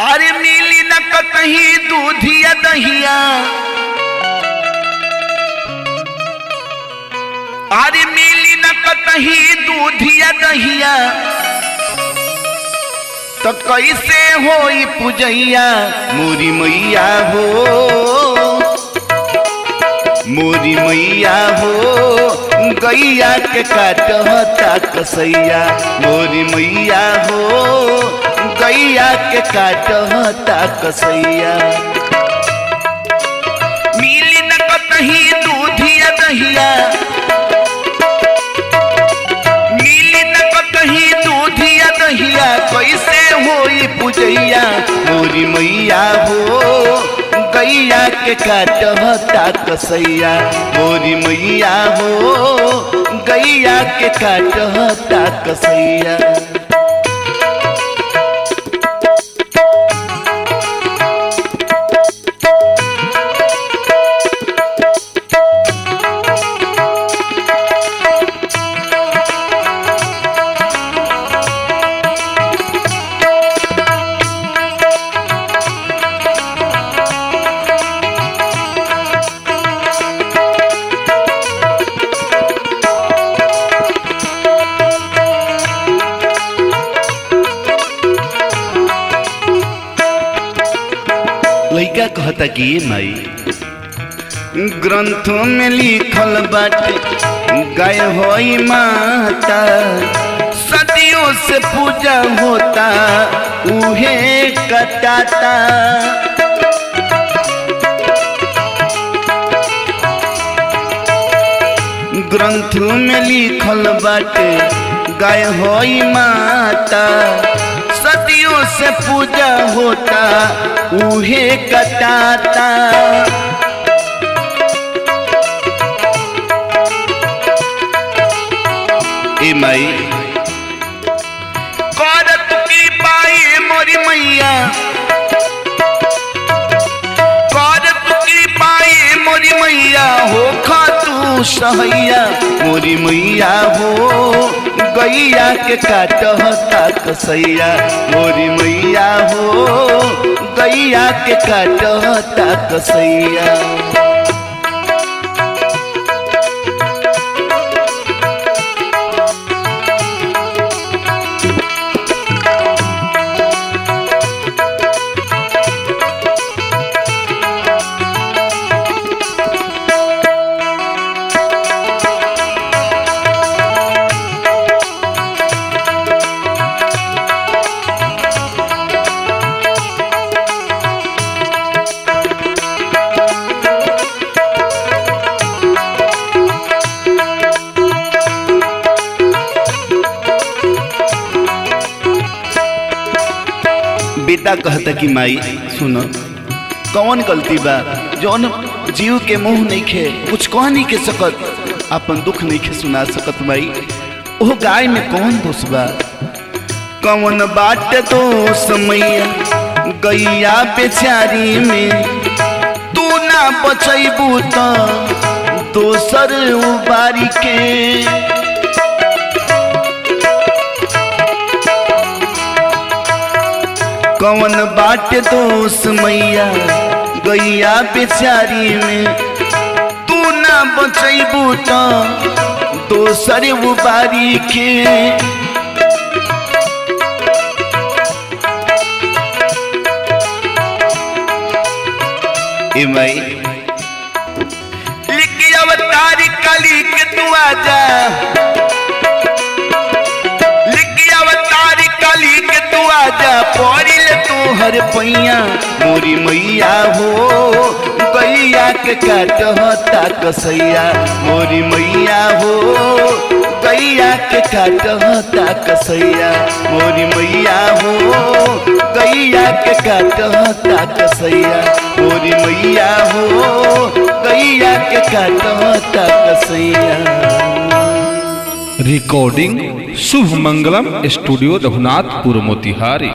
अरे मिली न कतही दूधिया दहिया, अरे मिली न कतही दूधिया दहिया, तो कैसे होई पूजैया मोरी मैया हो, मोरी मैया हो गैया के काटता कसैया, मोरी मैया हो गैया के काटता कसैया। मिली न कतही दूधिया दहिया, मिली न कतही दूधिया दहिया, कैसे होई पूजैया मोरी मैया हो गैया के काटता कसैया, मोरी मैया हो गैया के काटता कसैया। लइका कहता कि माई ग्रंथों में लिखल बाटे गाय होई माता, सदियों से पूजा होता उहे कटाता। ग्रंथों में लिखल बाटे गाय होई माता, सदियों से पूजा होता उहे कटाता। ए माई करत की पाई मोरी मैया, करत की पाई मोरी मैया हो खातू सहैया, मोरी मैया हो गैया के काटता कसैया, मोरी मैया हो गैया के काटता कसैया। बेटा कहता कि माई सुनो कौन गलती बा जौन जीव के मुंह नहीं खे कुछ कह नहीं के सकत, अपन दुख नहीं खे सुना सकत। माई ओ गाय में कौन दोष बा, कौन बाट दोष मैया गैया बेचारी में, तू ना बचैबू तो दोसर उबारी के। कौन बाट दोष मैया गैया बेचारी में, तू ना बचैबू तो दोसर उबारी के। ए माई लिखी अवतारी कली के तू आजा, लिखी अवतारी कली के तू आजा, पौड़ी हर पैया मोरी मैया हो गैया के काटता कसैया, मोरी मैया हो गैया के काटता कसैया, मोरी मैया हो गैया के काटता कसैया, मोरी मैया हो गैया के काटता कसैया। रिकॉर्डिंग शुभ मंगलम स्टूडियो रघुनाथपुर मोतिहारी।